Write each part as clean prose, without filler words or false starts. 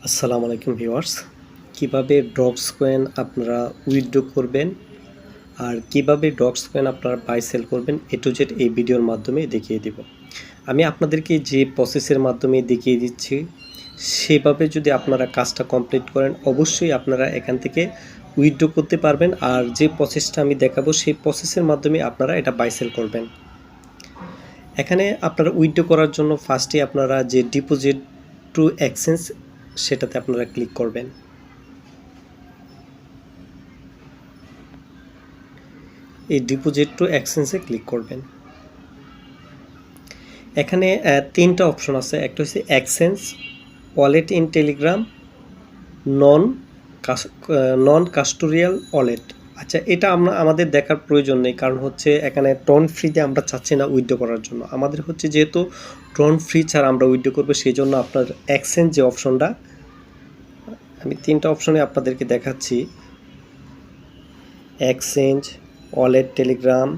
আসসালামু আলাইকুম ভিউয়ার্স, কিভাবে ডগস কয়েন আপনারা উইথড্র করবেন আর কিভাবে ডগস কয়েন আপনারা বাই সেল করবেন এ টু জেড এই ভিডিওর মাধ্যমে দেখিয়ে দিব। আমি আপনাদেরকে যে প্রসেসের মাধ্যমে দেখিয়ে দিচ্ছি সেভাবে যদি আপনারা কাজটা কমপ্লিট করেন অবশ্যই আপনারা এখান থেকে উইথড্র করতে পারবেন। আর যে প্রসেসটা আমি দেখাবো সেই প্রসেসের মাধ্যমে আপনারা এটা বাই সেল করবেন। এখানে আপনারা উইথড্র করার জন্য ফার্স্টে আপনারা যে ডিপোজিট টু এক্সচেঞ্জ সেটাতে আপনারা ক্লিক করবেন। এই ডিপোজিট টু এক্সচেঞ্জে ক্লিক করবেন। এখানে তিনটা অপশন আছে, একটা হচ্ছে exchange, wallet in Telegram, non custodial wallet. আচ্ছা, এটা আমাদের দেখার প্রয়োজন নেই, কারণ হচ্ছে এখানে টোন ফ্রিতে আমরা চাচ্ছি না উইথড্র করার জন্য। আমাদের হচ্ছে যেহেতু টোন ফ্রি ছাড়া আমরা উইথড্র করবো, সেই জন্য আপনার এক্সচেঞ্জ যে অপশনটা, আমি তিনটা অপশনে আপনাদেরকে দেখাচ্ছি। Exchange, wallet, Telegram.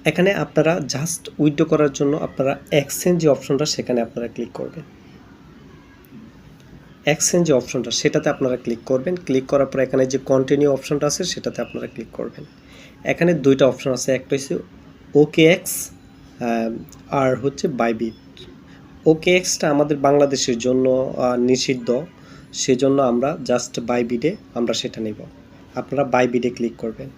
এখানে আপনারা জাস্ট উইথড্র করার জন্য আপনারা এক্সচেঞ্জ যে অপশনটা সেখানে আপনারা ক্লিক করবেন। এক্সচেঞ্জ যে অপশনটা সেটাতে আপনারা ক্লিক করবেন। ক্লিক করার পর এখানে যে কন্টিনিউ অপশনটা আছে সেটাতে আপনারা ক্লিক করবেন। এখানে দুইটা অপশন আছে, একটা হচ্ছে OKX আর হচ্ছে বাইবিট। OKXটা আমাদের বাংলাদেশের জন্য নিষিদ্ধ, সেজন্য আমরা জাস্ট বাইবিটে আমরা সেটা নেব। আপনারা বাইবিটে ক্লিক করবেন।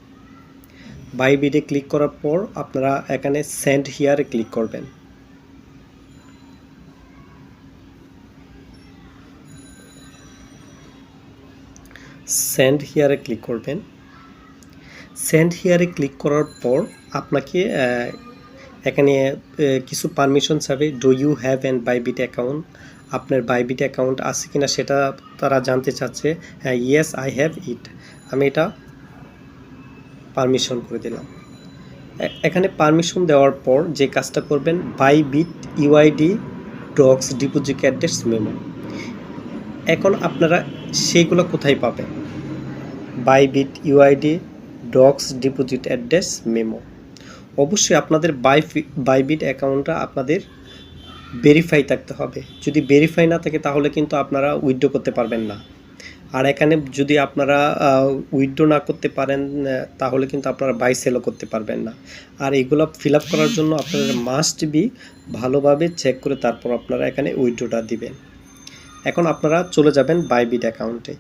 বাইবিটে ক্লিক করার পর আপনারা এখানে সেন্ড হিয়ারে ক্লিক করবেন। সেন্ড হিয়ারে ক্লিক করবেন। সেন্ড হিয়ারে ক্লিক করার পর আপনাকে এখানে কিছু পারমিশন চাবে। Do you have an Bybit account? আপনার বাইবিট অ্যাকাউন্ট আছে কিনা সেটা তারা জানতে চাচ্ছে। হ্যাঁ, ইয়েস আই হ্যাভ ইট, আমি এটা পারমিশন করে দিলাম। এখানে পারমিশন দেওয়ার পর যে কাজটা করবেন, Bybit UID dogs deposit address memo. এখন আপনারা সেইগুলো কোথায় পাবেন? Bybit UID dogs deposit address memo. অবশ্যই আপনাদের বাইবিট অ্যাকাউন্টটা আপনাদের ভেরিফাই থাকতে হবে। যদি ভেরিফাই না থাকে তাহলে কিন্তু আপনারা উইথড্র করতে পারবেন না। আর এখানে যদি আপনারা উইথড্র না করতে পারেন তাহলে কিন্তু আপনারা বাই সেলও করতে পারবেন না। আর এগুলো ফিল আপ করার জন্য আপনাদের মাস্ট বি ভালোভাবে চেক করে তারপর আপনারা এখানে উইথড্রটা দিবেন। এখন আপনারা চলে যাবেন বাইবিট অ্যাকাউন্টে।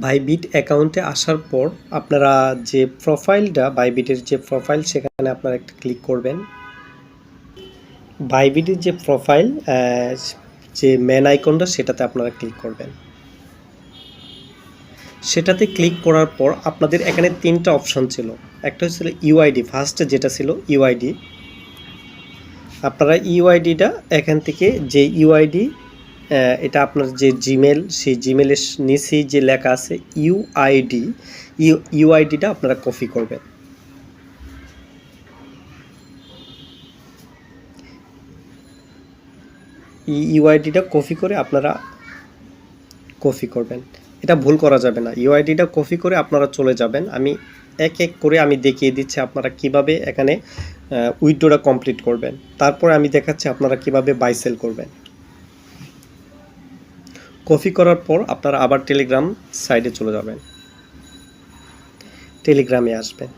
বাইবিট অ্যাকাউন্টে আসার পর আপনারা যে প্রোফাইলটা, বাইবিটের যে প্রোফাইল সেখানে আপনারা একটা ক্লিক করবেন। বাইবিটের যে প্রোফাইল, যে মেন আইকনটা সেটাতে আপনারা ক্লিক করবেন। সেটাতে ক্লিক করার পর আপনাদের এখানে তিনটা অপশন ছিল। একটা হচ্ছিল ইউআইডি, ফার্স্ট যেটা ছিল ইউআইডি। আপনারা ইউআইডিটা এখান থেকে যে ইউআইডি, এটা আপনার যে জিমেল, সেই জিমেলের নিচেই যে লেখা আছে ইউআইডিটা আপনারা কপি করবেন। ইউআইডিটা কপি করে আপনারা কপি করবেন, এটা ভুল করা যাবে না। ইউআইডিটা কপি করে আপনারা চলে যাবেন। আমি এক এক করে আমি দেখিয়ে দিচ্ছি আপনারা কিভাবে এখানে উইথড্রটা কমপ্লিট করবেন। তারপরে আমি দেখাচ্ছি আপনারা কিভাবে বাই সেল করবেন। কপি করার পর আপনারা আবার টেলিগ্রাম সাইডে চলে যাবেন। টেলিগ্রামে আসবেন।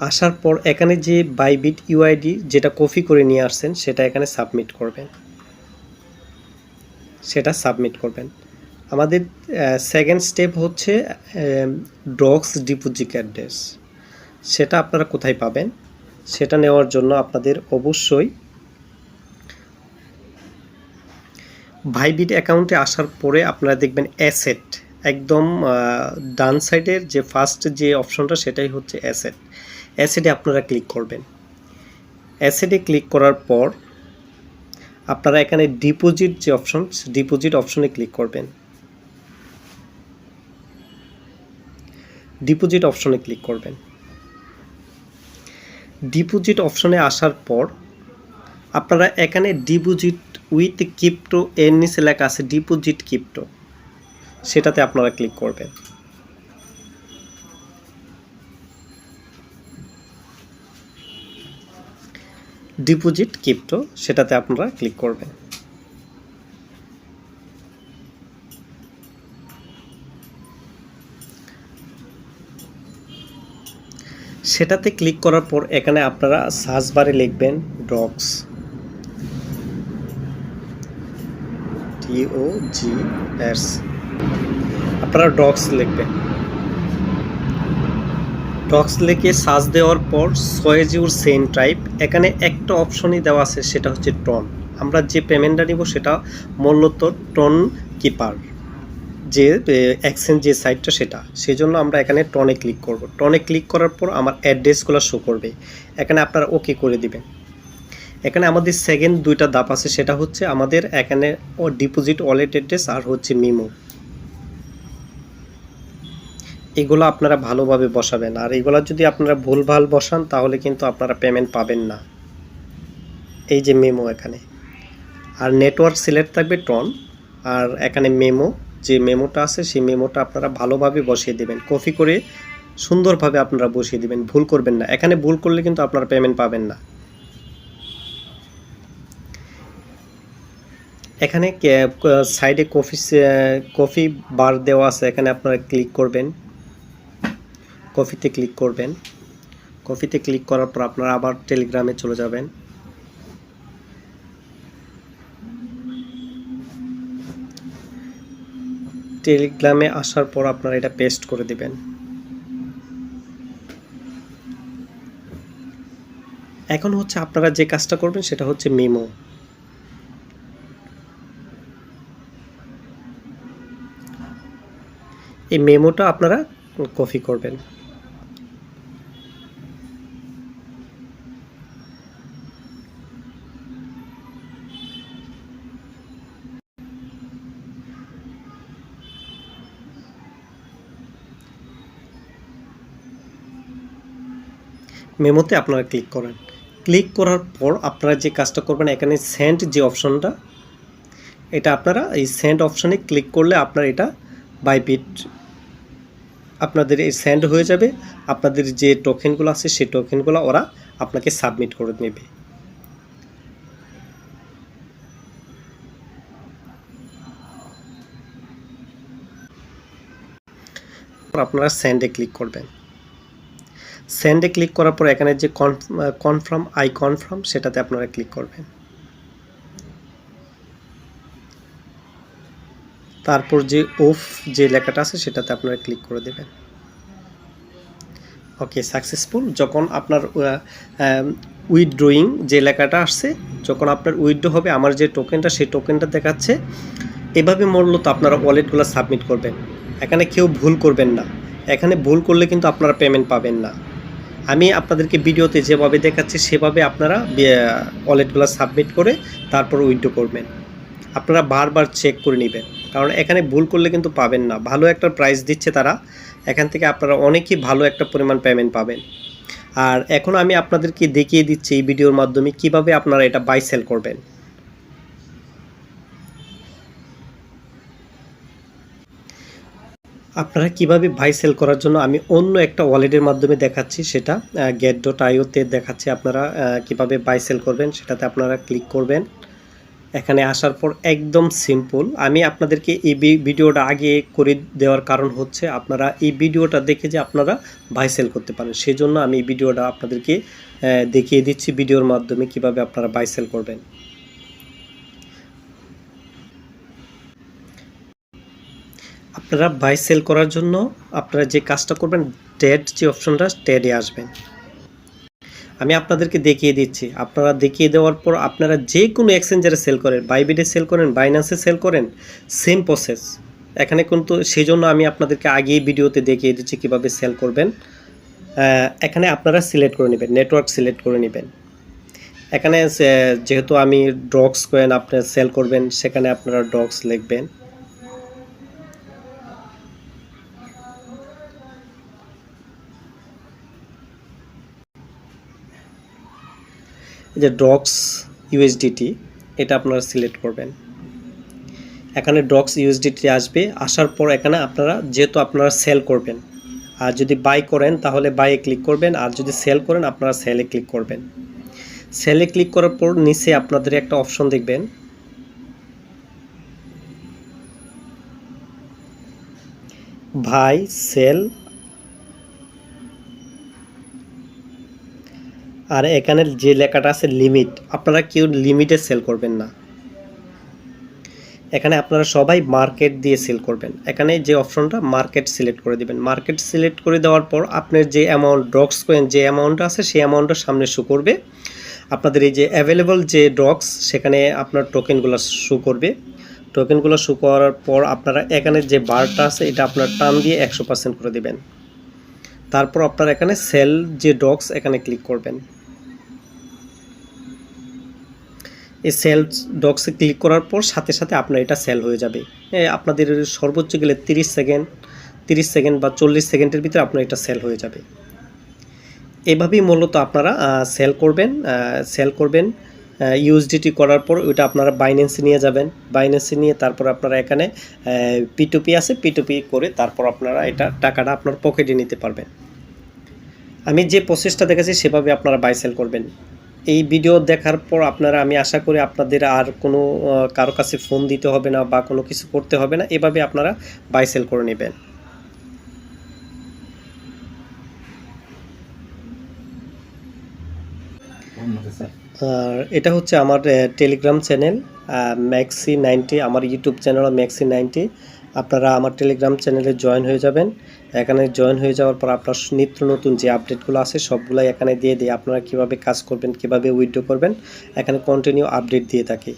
আসার পর এখানে যে বাইবিট ইউআইডি যেটা কপি করে নিয়ে আসছেন সেটা এখানে সাবমিট করবেন। আমাদের সেকেন্ড স্টেপ হচ্ছে ডগস ডিপোজিট অ্যাড্রেস। সেটা আপনারা কোথায় পাবেন? সেটা নেওয়ার জন্য আপনাদের অবশ্যই বাইবিট অ্যাকাউন্টে আসার পরে আপনারা দেখবেন অ্যাসেট, একদম ডান সাইডের যে ফার্স্ট যে অপশনটা সেটাই হচ্ছে অ্যাসেট। অ্যাসেটে আপনারা ক্লিক করবেন। অ্যাসেটে ক্লিক করার পর আপনারা এখানে ডিপোজিট যে অপশন, ডিপোজিট অপশনে ক্লিক করবেন। ডিপোজিট অপশনে ক্লিক করবেন। ডিপোজিট অপশনে আসার পর আপনারা এখানে ডিপোজিট উইথ ক্রিপ্টো এর নিচে লেখা আছে ডিপোজিট ক্রিপ্টো, সেটাতে আপনারা ক্লিক করবেন। ডিপোজিট ক্রিপ্টো, সেটাতে আপনারা ক্লিক করবেন। সেটাতে ক্লিক করার পর এখানে আপনারা সার্চ বারে লিখবেন ডক্স, DOGS, আপনারা ডক্স লিখবেন। ডক্স লিখে সার্চ দেওয়ার পর চয়েস ইউর সেন টাইপ, এখানে একটা অপশনই দেওয়া আছে, সেটা হচ্ছে টন। আমরা যে পেমেন্টটা নিব সেটা মূলত টন কিপার, যে এক্সচেঞ্জ যে সাইটটা সেটা, সেই জন্য আমরা এখানে টনে ক্লিক করব। টনে ক্লিক করার পর আমার অ্যাড্রেসগুলো শো করবে, এখানে আপনারা ওকে করে দিবেন। এখানে আমাদের সেকেন্ড দুইটা ধাপ আছে, সেটা হচ্ছে আমাদের এখানে ডিপোজিট ওয়ালেট অ্যাড্রেস আর হচ্ছে মিমো, এগুলো আপনারা ভালোভাবে বসাবেন। আর এগুলো যদি আপনারা ভুলভাল বসান তাহলে কিন্তু আপনারা পেমেন্ট পাবেন না। এই যে মেমো এখানে, আর নেটওয়ার্ক সিলেক্ট থাকবে টন, আর এখানে মেমো, যে মেমোটা আছে সেই মেমোটা আপনারা ভালোভাবে বসিয়ে দেবেন, কপি করে সুন্দরভাবে আপনারা বসিয়ে দিবেন, ভুল করবেন না। এখানে ভুল করলে কিন্তু আপনারা পেমেন্ট পাবেন না। এখানে সাইডে কফি বার দেওয়া আছে, এখানে আপনারা ক্লিক করবেন, কফিতে ক্লিক করবেন। কফিতে ক্লিক করার পর আপনারা আবার টেলিগ্রামে চলে যাবেন। টেলিগ্রামে আসার পর আপনারা এটা পেস্ট করে দিবেন। এখন হচ্ছে আপনারা যে কাজটা করবেন সেটা হচ্ছে মেমো। এই মেমোটা আপনারা কপি করবেন। মেমোতে আপনারা ক্লিক করেন। ক্লিক করার পর আপনারা যে কাজটা করবেন, এখানে সেন্ড যে অপশনটা, এটা আপনারা এই সেন্ড অপশনে ক্লিক করলে আপনার এটা বাইবিট আপনাদের এই সেন্ড হয়ে যাবে। আপনাদের যে টোকেনগুলো আছে সেই টোকেনগুলো ওরা আপনাকে সাবমিট করে নেবে। আপনারা সেন্ডে ক্লিক করবেন। সেন্ডে ক্লিক করার পর এখানে যে কনফার্ম আই কনফার্ম, সেটাতে আপনারা ক্লিক করবেন। তারপর যে অফ যে লেখাটা আছে সেটাতে আপনারা ক্লিক করে দেবেন। ওকে, সাকসেসফুল। যখন আপনার উইথড্রয়িং যে লেখাটা আসছে, যখন আপনার উইথড্র হবে, আমার যে টোকেনটা সেই টোকেনটা দেখাচ্ছে। এভাবে মূলত আপনারা ওয়ালেটগুলো সাবমিট করবেন। এখানে কেউ ভুল করবেন না, এখানে ভুল করলে কিন্তু আপনারা পেমেন্ট পাবেন না। আমি আপনাদেরকে ভিডিওতে যেভাবে দেখাচ্ছি সেভাবে আপনারা ওয়ালেটগুলো সাবমিট করে তারপর উইথড্র করবেন। আপনারা বারবার চেক করে নেবেন, কারণ এখানে ভুল করলে কিন্তু পাবেন না। ভালো একটা প্রাইস দিচ্ছে তারা, এখান থেকে আপনারা অনেকই ভালো একটা পরিমাণ পেমেন্ট পাবেন। আর এখন আমি আপনাদেরকে দেখিয়ে দিচ্ছি এই ভিডিওর মাধ্যমে কিভাবে আপনারা এটা বাই সেল করবেন। আপনারা কিভাবে বাই সেল করার জন্য আমি অন্য একটা ওয়ালেটের মাধ্যমে দেখাচ্ছি, সেটা get.io-তে দেখাচ্ছি। আপনারা কিভাবে বাই সেল করবেন সেটাতে আপনারা ক্লিক করবেন। এখানে আসার পর একদম সিম্পল, আমি আপনাদেরকে এই ভিডিওটা আগে করে দেওয়ার কারণ হচ্ছে আপনারা এই ভিডিওটা দেখে যে আপনারা বাই সেল করতে পারেন, সেই জন্য আমি এই ভিডিওটা আপনাদেরকে দেখিয়ে দিচ্ছি ভিডিওর মাধ্যমে কিভাবে আপনারা বাই সেল করবেন। আপনারা বাই সেল করার জন্য আপনারা যে কাজটা করবেন, ট্রেড যে অপশনটা, ট্রেডে আসবেন। আমি আপনাদেরকে দেখিয়ে দিচ্ছি। আপনারা দেখিয়ে দেওয়ার পর আপনারা যে কোনো এক্সচেঞ্জারে সেল করেন, বাইবিটে সেল করেন, বাইন্যান্সে সেল করেন, সেম প্রসেস এখানে কিন্তু। সেই জন্য আমি আপনাদেরকে আগেই ভিডিওতে দেখিয়ে দিচ্ছি কীভাবে সেল করবেন। এখানে আপনারা সিলেক্ট করে নেবেন, নেটওয়ার্ক সিলেক্ট করে নেবেন। এখানে যেহেতু আমি ডক্স কয়েন আপনারা সেল করবেন, সেখানে আপনারা ডক্স লিখবেন। যে ডক্স ইউএসডিটি, এটা আপনারা সিলেক্ট করবেন। এখানে ডক্স ইউএসডিটি আসবে। আসার পর এখানে আপনারা যেহেতু আপনারা সেল করবেন, আর যদি বাই করেন তাহলে বাইয়ে ক্লিক করবেন, আর যদি সেল করেন আপনারা সেলে ক্লিক করবেন। সেলে ক্লিক করার পর নিচে আপনাদের একটা অপশন দেখবেন, ভাই সেল, আর এখানে যে লেখাটা আছে লিমিট, আপনারা কেউ লিমিটে সেল করবেন না। এখানে আপনারা সবাই মার্কেট দিয়ে সেল করবেন। এখানে যে অপশনটা মার্কেট সিলেক্ট করে দিবেন। মার্কেট সিলেক্ট করে দেওয়ার পর আপনার যে অ্যামাউন্ট ড্রগস কয়েন যে অ্যামাউন্টটা আছে সেই অ্যামাউন্টটা সামনে শো করবে। আপনাদের এই যে অ্যাভেলেবল যে ড্রগস সেখানে আপনার টোকেনগুলো শো করবে। টোকেনগুলো শো করার পর আপনারা এখানে যে বারটা আছে এটা আপনার টান দিয়ে 100% করে দিবেন। তারপর আপনারা এখানে সেল যে ড্রগস এখানে ক্লিক করবেন। এই সেল ডক্সে ক্লিক করার পর সাথে সাথে আপনার এটা সেল হয়ে যাবে। আপনাদের সর্বোচ্চ গেলে 30 সেকেন্ড বা 40 সেকেন্ডের ভিতরে আপনার এটা সেল হয়ে যাবে। এভাবেই মূলত আপনারা সেল করবেন। ইউএসডিটি করার পর ওইটা আপনারা বাইন্যান্সে নিয়ে যাবেন। বাইন্যান্সে নিয়ে তারপর আপনারা এখানে P2P আছে, P2P করে তারপর আপনারা এটা টাকাটা আপনার পকেটে নিতে পারবেন। আমি যে প্রসেসটা দেখাচ্ছি সেভাবে আপনারা বাই সেল করবেন। এই ভিডিও দেখার পর আমি আশা করি আপনাদের আর কোনো কারো কাছে ফোন দিতে হবে না বা কোনো কিছু করতে হবে না। এভাবে আপনারা বাই সেল করে নেবেন। আর এটা হচ্ছে আমার টেলিগ্রাম চ্যানেল Maxi90, আমার ইউটিউব চ্যানেল Maxi90। আপনারা আমার টেলিগ্রাম চ্যানেলে জয়েন হয়ে যাবেন। এখানে জয়েন হয়ে যাওয়ার পর আপনার নিত্য নতুন যে আপডেটগুলো আছে সবগুলাই এখানে দিয়ে দিই। আপনারা কিভাবে কাজ করবেন, কিভাবে উইথড্র করবেন, এখানে কন্টিনিউ আপডেট দিয়ে থাকি।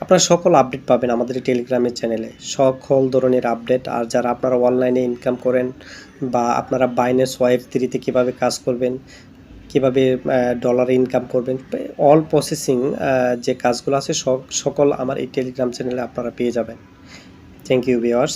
আপনারা সকল আপডেট পাবেন আমাদের টেলিগ্রামের চ্যানেলে, সকল ধরনের আপডেট। আর যারা আপনারা অনলাইনে ইনকাম করেন বা আপনারা বাইন্যান্স Web3 কীভাবে কাজ করবেন, কীভাবে ডলারে ইনকাম করবেন, অল প্রসেসিং যে কাজগুলো আছে সকল আমার এই টেলিগ্রাম চ্যানেলে আপনারা পেয়ে যাবেন। Thank you viewers.